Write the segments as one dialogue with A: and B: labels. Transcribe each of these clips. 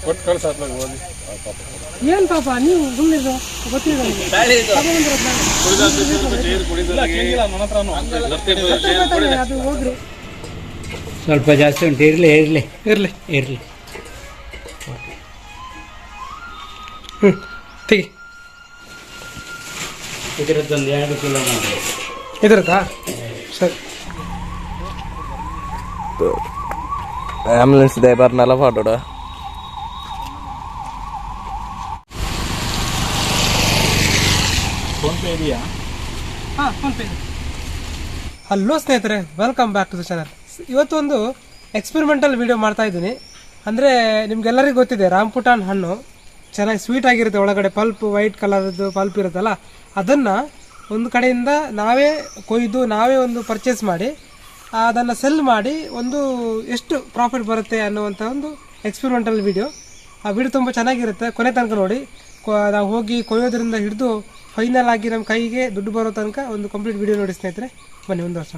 A: ಕೊಟ್ಟು ಕಳ್ಸಾತ್ಲಾಗ ಓದಿ
B: ಏನ್ ಪಾಪ ನೀವು ಸುಮ್ಮನೆ ಗೊತ್ತಿಲ್ಲ ಅದು ಹೋಗ್ರಿ
C: ಸ್ವಲ್ಪ ಜಾಸ್ತಿ ಉಂಟು. ಇರಲಿ ಇರಲಿ
B: ಇರ್ಲಿ
C: ಇರಲಿ.
B: ತೆಗಿ
C: ಇದರದ್ದೊಂದು 2 ಕಿಲೋ ಮಾಡಿ.
B: ಇದ್ರದಾ ಸರಿ.
D: ಆಂಬುಲೆನ್ಸ್ ಇದೆ ಬರ್ನಲ್ಲ ಪಾಡೋಡ.
A: ಫೋನ್ಪೇ ಇದೆಯಾ?
B: ಹಾಂ ಫೋನ್ಪೇ ಇದೆ. ಹಲೋ ಸ್ನೇಹಿತರೆ, welcome back to the channel. ಇವತ್ತು ಒಂದು ಎಕ್ಸ್ಪೆರಿಮೆಂಟಲ್ ವಿಡಿಯೋ ಮಾಡ್ತಾ ಇದ್ದೀನಿ. ಅಂದರೆ ನಿಮ್ಗೆಲ್ಲರಿಗೂ ಗೊತ್ತಿದೆ ರಾಂಪುಟಾನ್ ಹಣ್ಣು ಚೆನ್ನಾಗಿ ಸ್ವೀಟ್ ಆಗಿರುತ್ತೆ, ಒಳಗಡೆ ಪಲ್ಪ್ ವೈಟ್ ಕಲರ್ದು ಪಲ್ಪ್ ಇರುತ್ತಲ್ಲ, ಅದನ್ನು ಒಂದು ಕಡೆಯಿಂದ ನಾವೇ ಕೊಯ್ದು ನಾವೇ ಒಂದು ಪರ್ಚೇಸ್ ಮಾಡಿ ಅದನ್ನು ಸೆಲ್ ಮಾಡಿ ಒಂದು ಎಷ್ಟು ಪ್ರಾಫಿಟ್ ಬರುತ್ತೆ ಅನ್ನುವಂಥ ಒಂದು ಎಕ್ಸ್ಪೆರಿಮೆಂಟಲ್ ವಿಡಿಯೋ. ಆ ವಿಡಿಯೋ ತುಂಬ ಚೆನ್ನಾಗಿರುತ್ತೆ, ಕೊನೆ ತನಕ ನೋಡಿ. ನಾವು ಹೋಗಿ ಕೊಯ್ಯೋದ್ರಿಂದ ಹಿಡಿದು ಫೈನಲ್ ಆಗಿ ನಮ್ಮ ಕೈಗೆ ದುಡ್ಡು ಬರೋ ತನಕ ಒಂದು ಕಂಪ್ಲೀಟ್ ವಿಡಿಯೋ ನೋಡಿ ಸ್ನೇಹಿತರೆ. ಬನ್ನಿ ಒಂದು ವರ್ಷ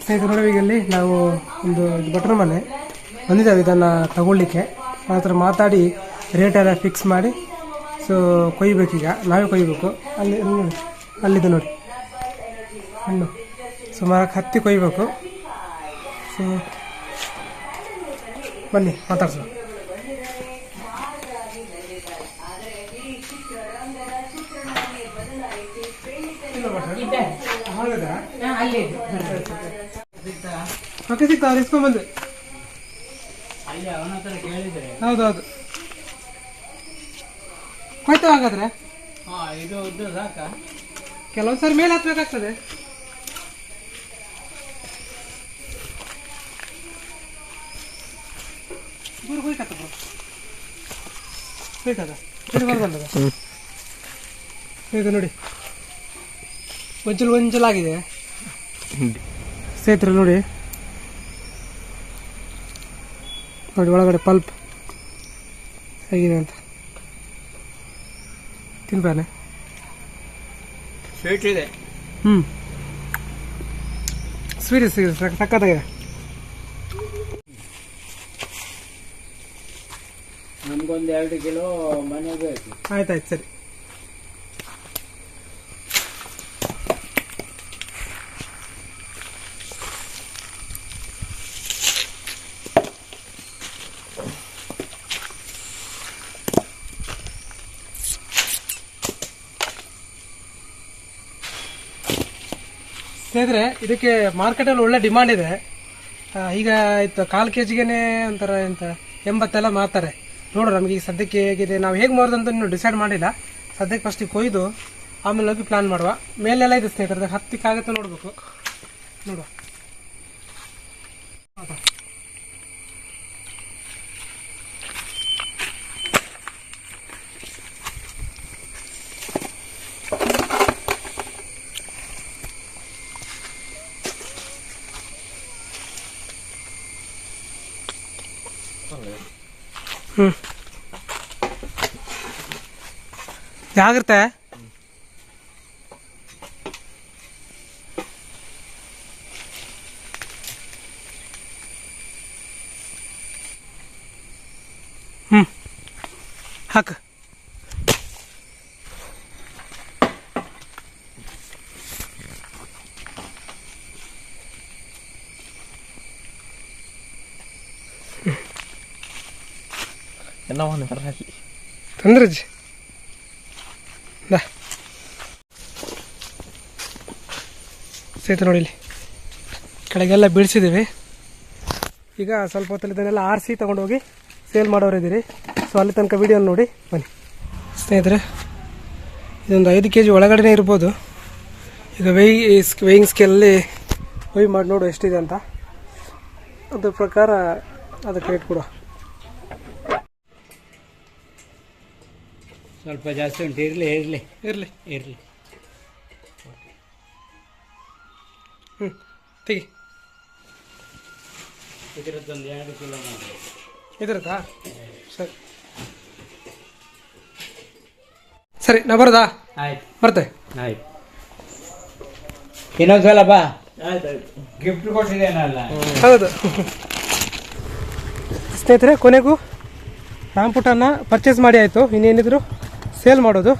B: ಸ್ನೇಹಿತರೆ ನೋಡಿ. ಈಗ ಇಲ್ಲಿ ನಾವು ಒಂದು ಬಟರ್ ಮನೆ ಬಂದಿದ್ದಾವೆ ಇದನ್ನು ತಗೊಳ್ಳಿಕ್ಕೆ. ಆ ಥರ ಮಾತಾಡಿ ರೇಟ್ ಎಲ್ಲ ಫಿಕ್ಸ್ ಮಾಡಿ ಸೊ ಕೊಯ್ಬೇಕೀಗ, ನಾವೇ ಕೊಯ್ಬೇಕು. ಅಲ್ಲಿ ನೋಡಿ, ಅಲ್ಲಿದೆ ನೋಡಿ ಹಣ್ಣು, ಸುಮಾರು ಹತ್ತಿ ಕೊಯ್ಬೇಕು. ಸೊ ಬನ್ನಿ ಮಾತಾಡ್ಸೋಣ. ಓಕೆ ಸಿಗ್ತಾ ಇಸ್ಕೊಂಬಂದೆ. ಹೌದೌದು ಹೋಯ್ತು. ಹಾಗಾದ್ರೆ
C: ಇದು ಉದ್ದ ಸಾಕ?
B: ಕೆಲವೊಂದ್ಸರಿ ಮೇಲೆ ಹತ್ಬೇಕಾಗ್ತದೆ. ದೂರ ಹೋಯ್ಕತ್ತ ಹೋಯ್ತದ ಬಂದದ. ಈಗ ನೋಡಿ ಒಂಚಲಾಗಿದೆ ಸ್ನೇಹಿತರೆ. ನೋಡಿ ನೋಡಿ ಒಳಗಡೆ ಪಲ್ಪ್ ಹೇಗಿದೆ ಅಂತ. ತಿನ್ಪಾನೆ
C: ಸ್ವೀಟ್ ಇದೆ.
B: ಸ್ವೀಟ್ ಸಕ್ಕತ್ತಾಗಿದೆ.
C: ನಮ್ಗೊಂದು 2 ಕಿಲೋ ಮನೆ ಬೇಕು.
B: ಆಯ್ತಾಯ್ತು ಸರಿ. ಸ್ನೇಹಿತರೆ, ಇದಕ್ಕೆ ಮಾರ್ಕೆಟಲ್ಲಿ ಒಳ್ಳೆ ಡಿಮಾಂಡ್ ಇದೆ. ಈಗ ಇತ್ತು 1/4 kg ಒಂಥರ ಎಂತ 80 ಎಲ್ಲ ಮಾರ್ತಾರೆ. ನೋಡು ನಮಗೆ ಈಗ ಸದ್ಯಕ್ಕೆ ಹೇಗಿದೆ, ನಾವು ಹೇಗೆ ಮಾಡೋದಂತ ಇನ್ನೂ ಡಿಸೈಡ್ ಮಾಡಿಲ್ಲ. ಸದ್ಯಕ್ಕೆ ಫಸ್ಟಿಗೆ ಕೊಯ್ದು ಆಮೇಲೆ ಹೋಗಿ ಪ್ಲಾನ್ ಮಾಡುವ. ಮೇಲೆಲ್ಲ ಇದೆ ಸ್ನೇಹಿತರೆ, ಹತ್ತಿಕ್ಕಾಗತ್ತೆ ನೋಡ್ಬೇಕು. ನೋಡುವ ಜಾಗ್ರತೆ. ಹಾಕ. ತಂದ್ರಜ್ಜಿ ಸ್ನೇಹಿತರೆ ನೋಡಿ, ಇಲ್ಲಿ ಕೆಳಗೆಲ್ಲ ಬೀಳ್ಸಿದ್ದೀವಿ. ಈಗ ಸ್ವಲ್ಪ ಹೊತ್ತಲ್ಲಿ ಇದನ್ನೆಲ್ಲ ಆರಿಸಿ ತೊಗೊಂಡೋಗಿ ಸೇಲ್ ಮಾಡೋರಿದ್ದೀರಿ. ಸೊ ಅಲ್ಲಿ ತನಕ ವಿಡಿಯೋ ನೋಡಿ ಬನ್ನಿ ಸ್ನೇಹಿತರೆ. ಇದೊಂದು 5 kg ಒಳಗಡೆ ಇರ್ಬೋದು. ಈಗ ವೇಯಿಂಗ್ ಸ್ಕೇಲಲ್ಲಿ ವೇಯ್ ಮಾಡಿ ನೋಡು ಎಷ್ಟಿದೆ ಅಂತ. ಅದ್ರ ಪ್ರಕಾರ ಅದಕ್ಕೆ ರೇಟ್ ಕೊಡುವ.
C: ಸ್ವಲ್ಪ ಜಾಸ್ತಿ ಉಂಟು. ಇರಲಿ ಇರಲಿ
B: ಇರಲಿ
C: ಇರಲಿ.
B: ತೆಗಿ.
C: ಇದರದ್ದೊಂದು 2 ಕಿಲೋ ಮಾಡಿ.
B: ಇದ್ರದಾ ಸರಿ ಸರಿ. ನಾ ಬರೋದಾ?
C: ಆಯ್ತು
B: ಬರ್ತೇವೆ.
C: ಆಯ್ತು. ಇನ್ನೊಂದ್ಸಲ ಬಾ. ಗಿಫ್ಟ್ ಕೊಟ್ಟಿದ್ದೇನಲ್ಲ.
B: ಹೌದು ಸ್ನೇಹಿತರೆ, ಕೊನೆಗೂ ರಾಮ್ಪುಟನ್ನ ಪರ್ಚೇಸ್ ಮಾಡಿ ಆಯಿತು. ಇನ್ನೇನಿದ್ರು ಸೇಲ್ ಮಾಡೋದು.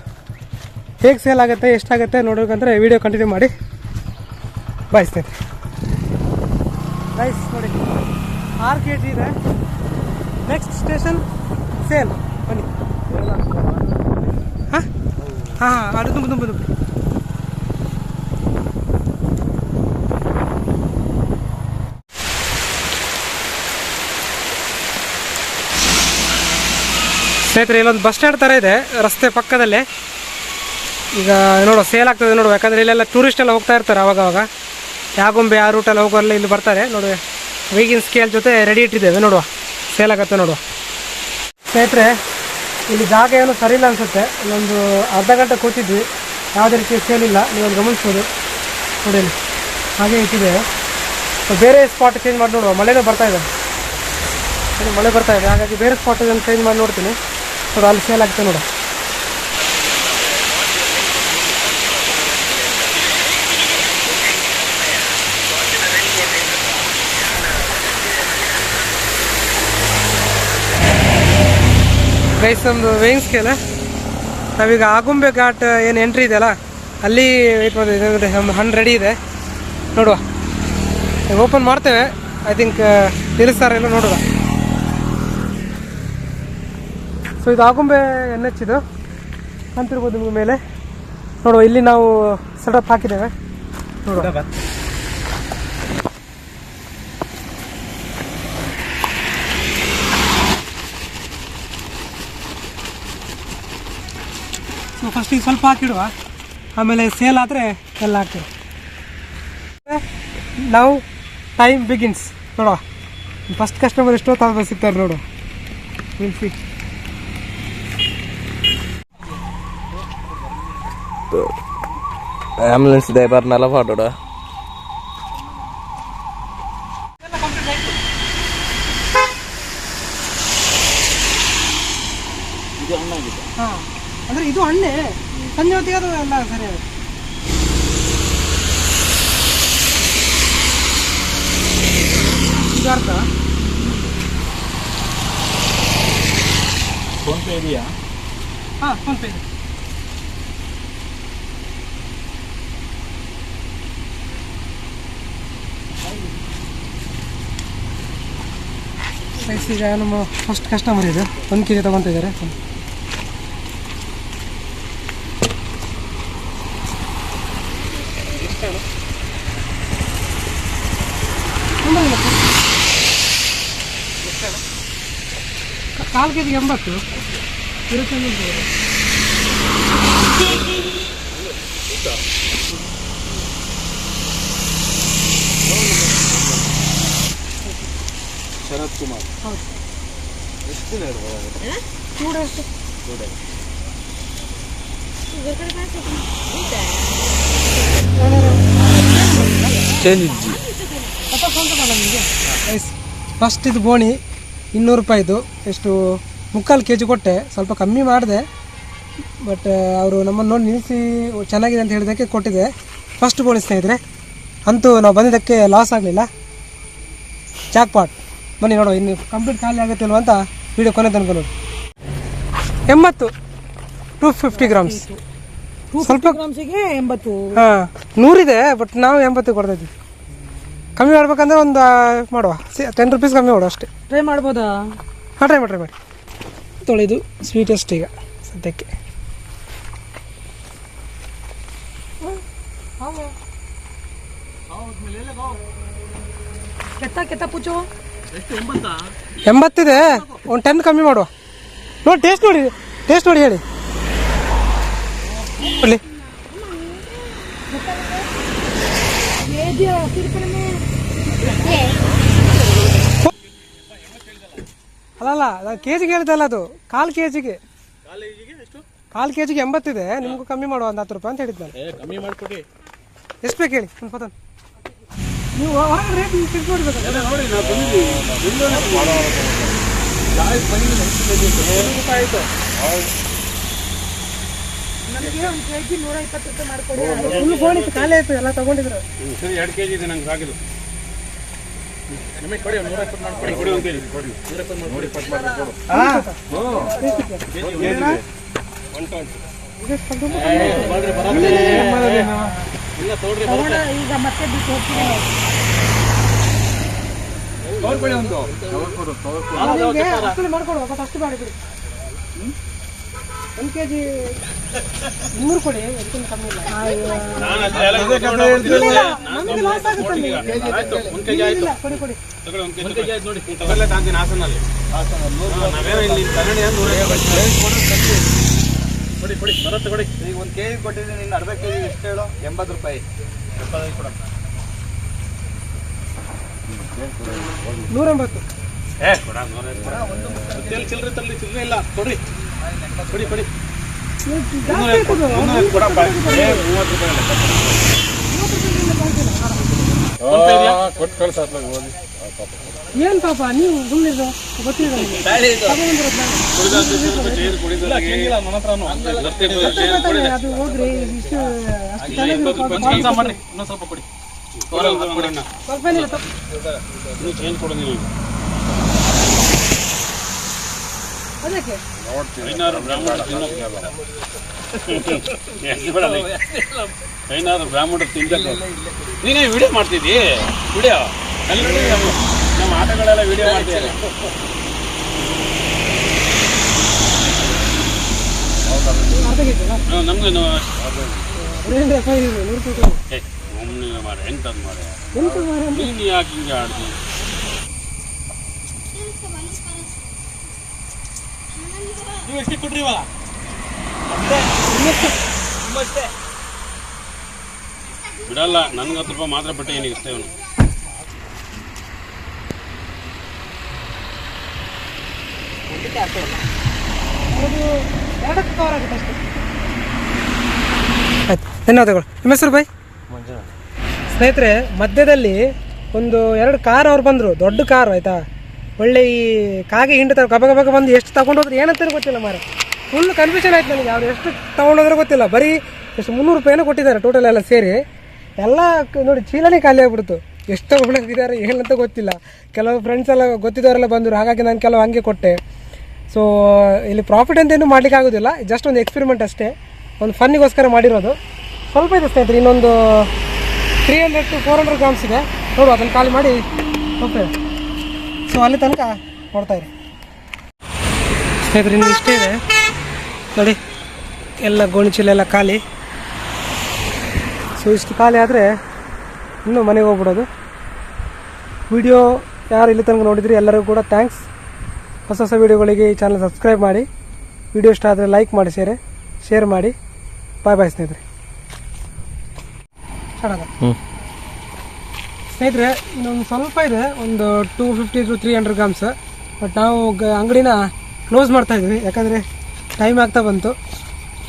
B: ಹೇಗೆ ಸೇಲ್ ಆಗುತ್ತೆ, ಎಷ್ಟಾಗುತ್ತೆ ನೋಡೋಕಂದ್ರೆ ವಿಡಿಯೋ ಕಂಟಿನ್ಯೂ ಮಾಡಿ. ಬಾಯ್ ಸ್ನೇಹಿತರೆ. ರೈಸ್ ನೋಡಿ 6 kg ಇದೆ. Next station sale. ಬನ್ನಿ. ಹಾಂ ಹಾಂ ಅದು ತುಂಬ ತುಂಬ ಸ್ನೇಹಿತರೆ, ಇಲ್ಲೊಂದು ಬಸ್ ಸ್ಟ್ಯಾಂಡ್ ಥರ ಇದೆ ರಸ್ತೆ ಪಕ್ಕದಲ್ಲೇ. ಈಗ ನೋಡುವ ಸೇಲ್ ಆಗ್ತದೆ ನೋಡುವ, ಯಾಕಂದರೆ ಇಲ್ಲೆಲ್ಲ ಟೂರಿಸ್ಟ್ ಎಲ್ಲ ಹೋಗ್ತಾ ಇರ್ತಾರೆ ಅವಾಗವಾಗ. ಯಾಗುಂಬೆ ಆ ರೂಟಲ್ಲಿ ಹೋಗೋರೆಲ್ಲ ಇಲ್ಲಿ ಬರ್ತಾರೆ ನೋಡುವ. ವೇಗಿನ್ ಸ್ಕೇಲ್ ಜೊತೆ ರೆಡಿ ಇಟ್ಟಿದ್ದೇವೆ, ನೋಡುವ ಸೇಲ್ ಆಗುತ್ತೆ ನೋಡುವ. ಸ್ನೇಹಿತರೆ, ಇಲ್ಲಿ ಜಾಗ ಏನು ಸರಿ ಇಲ್ಲ ಅನಿಸುತ್ತೆ. ಇಲ್ಲೊಂದು ಅರ್ಧ ಗಂಟೆ ಕೂತಿದ್ವಿ, ಯಾವುದೇ ರೀತಿ ಸೇಲ್ ಇಲ್ಲ. ನೀವೊಂದು ಗಮನಿಸ್ಬೋದು ನೋಡಿ, ಹಾಗೆ ಇಟ್ಟಿದ್ದೇವೆ. ಬೇರೆ ಸ್ಪಾಟ್ ಚೇಂಜ್ ಮಾಡಿ ನೋಡುವ. ಮಳೆನೂ ಬರ್ತಾ ಇದೆ, ಮಳೆ ಬರ್ತಾ ಇದೆ, ಹಾಗಾಗಿ ಬೇರೆ ಸ್ಪಾಟ್ ಚೇಂಜ್ ಮಾಡಿ ನೋಡ್ತೀನಿ. ನೋಡು ಅಲ್ಲಿ ಸೇಲ್ ಆಗ್ತದೆ ನೋಡು. ಗೈಸ್, ನಮ್ಮದು ವೇಯಿಂಗ್ ಸ್ಕೇಲ್. ನಾವೀಗ ಆಗುಂಬೆ ಘಾಟ್ ಏನು ಎಂಟ್ರಿ ಇದೆಯಲ್ಲ ಅಲ್ಲಿ ವೆಯ್ಟ್ ಮಾಡಿದೆ. ನಮ್ಮ ಹಣ್ಣು ರೆಡಿ ಇದೆ ನೋಡುವ. ಓಪನ್ ಮಾಡ್ತೇವೆ. ಐ ಥಿಂಕ್ ನಿಲ್ಲಿಸ್ತಾರೆ ಎಲ್ಲ ನೋಡುವ. ಸೊ ಇದು ಆಗುಂಬೆ NH ಇದು ಅಂತಿರ್ಬೋದು ನಿಮ್ಗೆ ಮೇಲೆ ನೋಡುವ. ಇಲ್ಲಿ ನಾವು ಸೆಟಪ್ ಹಾಕಿದ್ದೇವೆ ನೋಡುವ. ಸೊ ಫಸ್ಟಿಗೆ ಸ್ವಲ್ಪ ಹಾಕಿಡುವ, ಆಮೇಲೆ ಸೇಲ್ ಆದರೆ ಎಲ್ಲ ಹಾಕ್ತೀವಿ. ನಾವು ಟೈಮ್ ಬಿಗಿನ್ಸ್ ನೋಡುವ. ಫಸ್ಟ್ ಕಸ್ಟಮರ್ ಎಷ್ಟೊತ್ತಾದ್ಮೇಲೆ ಸಿಗ್ತಾರೆ ನೋಡು. ನಿಲ್ಸಿ
D: ಆಂಬುಲೆನ್ಸ್ ಇದೆ ಬರ್ನಲ್ಲ ಫಾಟೋಡ.
B: ಹಾಂ, ಅಂದರೆ ಇದು ಹಣ್ಣೆ. ಸಂಜೆ ಹೊತ್ತಿಗೆ ಅದು ಎಲ್ಲ ಸರಿ ಆಗುತ್ತೆ. ಇದು ಅರ್ಧ
A: ಫೋನ್ಪೇ ಇದೆಯಾ?
B: ಹಾಂ, ಫೋನ್ಪೇ ಇದೆ. ಈಗ ನಮ್ಮ ಫಸ್ಟ್ ಕಸ್ಟಮರ್ ಇದೆ, 1 kg ತೊಗೊತಿದ್ದಾರೆ. ಕಾಲು ಕೆಜಿಗೆ 80 ಇರುತ್ತೆ.
A: ಶರತ್ ಕುಮಾರ್.
B: ಹೌದು.
A: ಎಷ್ಟು ದಿನ ಇರ್ಬೋದು?
B: 2 days. ಫಸ್ಟ್ ಇದು ಬೋಣಿ 200 ರೂಪಾಯಿದು. ಎಷ್ಟು 3/4 kg ಕೊಟ್ಟೆ. ಸ್ವಲ್ಪ ಕಮ್ಮಿ ಮಾಡಿದೆ, ಬಟ್ ಅವರು ನಮ್ಮನ್ನು ನೋಡಿ ನಿಲ್ಲಿಸಿ ಚೆನ್ನಾಗಿದೆ ಅಂತ ಹೇಳಿದ್ದಕ್ಕೆ ಕೊಟ್ಟಿದೆ. ಫಸ್ಟ್ ಬೋಣಿ ಸ್ನೇಹಿತರೆ. ಅಂತೂ ನಾವು ಬಂದಿದ್ದಕ್ಕೆ ಲಾಸ್ ಆಗಲಿಲ್ಲ. Jack pot. ಬನ್ನಿ ನೋಡುವ ಇನ್ನು ಕಂಪ್ಲೀಟ್ ಖಾಲಿ ಆಗುತ್ತಿಲ್ವ ಅಂತ ವಿಡಿಯೋ ಕೊನೆ ತನಕ ನೋಡಿ. 80 250 ಗ್ರಾಮ್ಸ್. ಸ್ವಲ್ಪ
E: ಗ್ರಾಮ್ಸಿಗೆ 80.
B: ಹಾಂ, 100 ಇದೆ, ಬಟ್ ನಾವು 80 ಕೊಡ್ತಾ ಇದ್ದೀವಿ. ಕಮ್ಮಿ ಮಾಡ್ಬೇಕಂದ್ರೆ ಒಂದು ಮಾಡುವ 10 ರೂಪೀಸ್ ಕಮ್ಮಿ ಮಾಡುವ ಅಷ್ಟೇ.
E: ಟ್ರೈ ಮಾಡ್ಬೋದಾ?
B: ಹಾಂ, ಟ್ರೈ ಮಾಡಿ ತೊಳೆದು ಸ್ವೀಟೆಸ್ಟ್ ಈಗ ಸದ್ಯಕ್ಕೆ.
E: ಕೆತ್ತ ಪುಚ್ಚು
B: 80 ಇದೆ, ಒಂದು 10 ಕಮ್ಮಿ ಮಾಡುವ. ನೋಡಿ ಟೇಸ್ಟ್ ನೋಡಿ ಹೇಳಿ. ಒಳ್ಳೆ ಅಲ್ಲಲ್ಲ, ನಾನು ಕೆಜಿಗೆ ಹೇಳ್ದಲ್ಲ, ಅದು 1/4 kgಗೆ. 1/4 kgಗೆ 80 ಇದೆ. ನಿಮಗೂ ಕಮ್ಮಿ ಮಾಡುವ ಒಂದು 10 ರೂಪಾಯಿ ಅಂತ ಹೇಳಿದ್ದು ನಾನು.
A: ಕಮ್ಮಿ ಮಾಡಿಕೊಡಿ.
B: ಎಷ್ಟು ಬೇಕು ಹೇಳಿ ಒಂದು ಪದ. ನೀವು ಹೊರಗೆ ರೇಟ್ ಫಿಕ್ಸ್ ಮಾಡಬೇಕು.
A: ನೋಡಿ ನಾವು ಬಂದಿದ್ದೀವಿ.
E: ನನಗೆ 1 kg 120 ರೂಪಾಯಿ ಮಾಡ್ಕೊಡಿ.
B: ಫುಲ್ ಫೋನ್ ಇತ್ತು, ಖಾಲಿ ಆಯ್ತು, ಎಲ್ಲ ತಗೊಂಡಿದ್ರು.
A: ಸರಿ 2 kg ಇದೆ ನಂಗೆ ಸಾಕಿದ್ದು. ನಿಮಗೆ ಕೊಡಿ 120 ಮಾಡ್ಕೊಡಿ. ಕೊಡಿ 1 kg ಕೊಡಿ. 120 ಮಾಡಿ ಕೊಡು. ಇಲ್ಲ ತೋಡ್ರಿ
E: ತಗೊಂಡ ಈಗ ಮತ್ತೆ ಬಿಟ್ಟು ಹೋಗ್ತೀನಿ.
A: ತೋರ್ಕೊಳ್ಳಿ ಒಂದು.
B: ನಿಮ್ಗೆ ಅಷ್ಟು ಮಾಡ್ಕೊಡು, ಅಷ್ಟು ಮಾಡಿಬಿಡಿ. 1 kg 300 ಕೊಡಿ, ಅದಕ್ಕಿಂತ ಕಮ್ಮಿ ಇಲ್ಲ. ನಮ್ಗೆ ಲಾಸ್ ಆಗುತ್ತೆ.
A: ಆಯ್ತು 1 kg ಆಯ್ತು.
B: ಇಲ್ಲ, ಕೊಡಿ ಕೊಡಿ.
A: ತಗೊಳ್ಳಿ 1 kg ಆಯ್ತು ನೋಡಿ. ತಗೊಳ್ಳೆ ತಾಂತೀನಿ ಹಾಸನಲ್ಲಿ. ನಾವೇನೋ ಇಲ್ಲಿ ತಗೊಂಡು ಏನು ಕೊಡಿ ಕೊಡಿ ಬರುತ್ತೆ ಕೊಡಿ. ಈಗ 1 kg ಕೊಟ್ಟಿದ್ದೀನಿ, ಇನ್ನು ಅರ್ಧ kg ಎಷ್ಟು ಹೇಳು? 80 ರೂಪಾಯಿ. 75 ಕೊಡ.
B: 180.
A: ಕೊಡ 150 ಚಿಲ್ಲರೆ ತರಲಿ, ಚಿಲ್ಲರೆ ಇಲ್ಲ ಕೊಡ್ರಿ. ಕೊಡಿ ಕೊಡಿ.
B: ಜಾಸ್ತಿ ಆಯ್ತದು.
A: 350 ಕೊಡಪ್ಪ. 30 ರೂಪಾಯಿ ಕೊಟ್ಟು ಕಳ್ಸಾತ್ಲಾಗ ಓದಿ.
B: ಏನ್ ಪಾಪ ನೀವು ಸುಮ್ಮನೆ ಗೊತ್ತಿಲ್ಲ ನಿಮ್ಗೆ. ಅದು ಹೋಗ್ರಿ, ಇಷ್ಟು ಅಷ್ಟು ಚೆನ್ನಾಗಿ
A: ಇನ್ನೊಂದು ಸ್ವಲ್ಪ ಕೊಡಿ.
B: ಸ್ವಲ್ಪ ಏನಿಲ್ಲ,
A: ಇನ್ನೂ ಚೇಂಜ್ ಕೊಡು ನೀವು.
B: ಅದಕ್ಕೆ
A: 500 ಬ್ರಾಹ್ಮಣ ತಿನ್ಬೇಕು. ನೀನೇ ವಿಡಿಯೋ ಮಾಡ್ತಿದ್ದಿ? ವಿಡಿಯೋ ಅಲ್ಲಿ ನಮ್ಮ ಆಟಗಳೆಲ್ಲ ವಿಡಿಯೋ ಮಾಡ್ತೀವಿ.
B: ಅರ್ಧ ಕೆಜಿ
A: ನಮ್ಗೆ ಒಮ್ಮೆ ಮಾಡಿ ಎಂಟದು ಮಾಡಿ ನೀನು ಯಾಕೆ ಹಿಂಗೆ ಆಡ್ತೀನಿ? ನೀವು ಎಷ್ಟು ಕೊಟ್ರಿವ? ಬಿಡಲ್ಲ, ನನ್ಗೆ 10 ರೂಪಾಯಿ ಮಾತ್ರ ಬಟ್ಟೆ ಏನಿಗೆ ಇಷ್ಟೇ ಅವನು.
B: ಎರಡಕ್ಕೆ ಕವರ್ ಆಗುತ್ತೆ ಅಷ್ಟೇ. ಆಯ್ತು, ಧನ್ಯವಾದಗಳು. ನಿಮ್ಮ ಹೆಸರು ಬಾಯ್? ಸ್ನೇಹಿತರೆ, ಮಧ್ಯದಲ್ಲಿ ಒಂದು 2 ಕಾರ್ ಅವ್ರು ಬಂದರು, ದೊಡ್ಡ ಕಾರು ಆಯಿತಾ. ಒಳ್ಳೆ ಈ ಕಾಗೆ ಹಿಂಡ್ತಾರೆ, ಗಬ ಗಬ ಬಂದು ಎಷ್ಟು ತೊಗೊಂಡೋದ್ರೆ ಏನಂತಾನೆ ಗೊತ್ತಿಲ್ಲ ಮಾರ. ಫುಲ್ ಕನ್ಫ್ಯೂಷನ್ ಆಯ್ತು ನನಗೆ. ಅವ್ರು ಎಷ್ಟು ತೊಗೊಂಡೋದ್ರೆ ಗೊತ್ತಿಲ್ಲ. ಬರೀ ಎಷ್ಟು 300 ರೂಪಾಯಿನೂ ಕೊಟ್ಟಿದ್ದಾರೆ ಟೋಟಲ್ ಎಲ್ಲ ಸೇರಿ. ಎಲ್ಲ ನೋಡಿ ಚೀಲನೇ ಖಾಲಿ ಆಗ್ಬಿಡ್ತು. ಎಷ್ಟು ತೊಗೊಂಡೋಗಿದ್ದಾರೆ ಏನಂತ ಗೊತ್ತಿಲ್ಲ. ಕೆಲವು ಫ್ರೆಂಡ್ಸ್ ಎಲ್ಲ ಗೊತ್ತಿದ್ದವರೆಲ್ಲ ಬಂದರು, ಹಾಗಾಗಿ ನಾನು ಕೆಲವು ಹಂಗೆ ಕೊಟ್ಟೆ. ಸೊ ಇಲ್ಲಿ ಪ್ರಾಫಿಟ್ ಅಂತೇನು ಮಾಡ್ಲಿಕ್ಕೆ ಆಗೋದಿಲ್ಲ, ಜಸ್ಟ್ ಒಂದು ಎಕ್ಸ್ಪೆರಿಮೆಂಟ್ ಅಷ್ಟೇ, ಒಂದು ಫನ್ನಿಗೋಸ್ಕರ ಮಾಡಿರೋದು. ಸ್ವಲ್ಪ ಇದೆ ಸ್ನೇಹಿತರೆ, ಇನ್ನೊಂದು 300 to 400 ಗ್ರಾಮ್ಸ್ ಇದೆ. ನೋಡು, ಅದನ್ನು ಖಾಲಿ ಮಾಡಿ ಹೋಗ್ತೇವೆ. ಸೊ ಅಲ್ಲಿ ತನಕ ಕೊಡ್ತಾಯಿರಿ ಸ್ನೇಹಿತರೆ. ಇನ್ನು ಇಷ್ಟೇ ಇದೆ ನೋಡಿ, ಎಲ್ಲ ಗೋಣಿಚೀಲ ಎಲ್ಲ ಖಾಲಿ. ಸೊ ಇಷ್ಟು ಖಾಲಿ ಆದರೆ ಇನ್ನೂ ಮನೆಗೆ ಹೋಗ್ಬಿಡೋದು. ವಿಡಿಯೋ ಯಾರು ಇಲ್ಲಿ ತನಕ ನೋಡಿದ್ರಿ ಎಲ್ಲರಿಗೂ ಕೂಡ ಥ್ಯಾಂಕ್ಸ್. ಹೊಸ ಹೊಸ ವೀಡಿಯೋಗಳಿಗೆ ಈ ಚಾನಲ್ ಸಬ್ಸ್ಕ್ರೈಬ್ ಮಾಡಿ. ವಿಡಿಯೋ ಇಷ್ಟ ಆದರೆ ಲೈಕ್ ಮಾಡಿ, ಶೇರ್ ಮಾಡಿ. ಬಾಯ್ ಬಾಯ್ ಸ್ನೇಹಿತರೆ. ಸ್ನೇಹಿತರೆ, ಇನ್ನೊಂದು ಸ್ವಲ್ಪ ಇದೆ, ಒಂದು 250 to 300 ಗ್ರಾಮ್ಸ್. ಬಟ್ ನಾವು ಅಂಗಡಿನ ಕ್ಲೋಸ್ ಮಾಡ್ತಾ ಇದ್ವಿ, ಯಾಕಂದರೆ ಟೈಮ್ ಆಗ್ತಾ ಬಂತು,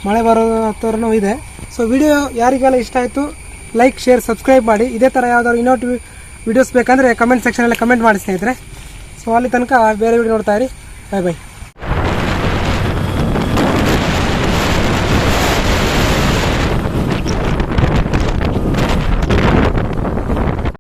B: ಮಳೆ ಬರೋ ಹತ್ತರನೂ ಇದೆ. ಸೊ ವಿಡಿಯೋ ಯಾರಿಗೆಲ್ಲ ಇಷ್ಟ ಆಯಿತು ಲೈಕ್, ಶೇರ್, ಸಬ್ಸ್ಕ್ರೈಬ್ ಮಾಡಿ. ಇದೇ ಥರ ಯಾವ್ದಾದ್ರು ಇನ್ನೊಟ್ಟು ವೀಡಿಯೋಸ್ ಬೇಕಂದರೆ ಕಮೆಂಟ್ ಸೆಕ್ಷನಲ್ಲಿ ಕಮೆಂಟ್ ಮಾಡಿ ಸ್ನೇಹಿತರೆ. ಸೊ ಅಲ್ಲಿ ತನಕ ಬೇರೆ ವಿಡಿಯೋ ನೋಡ್ತಾ ಇರಿ. ಬಾಯ್ ಬಾಯ್.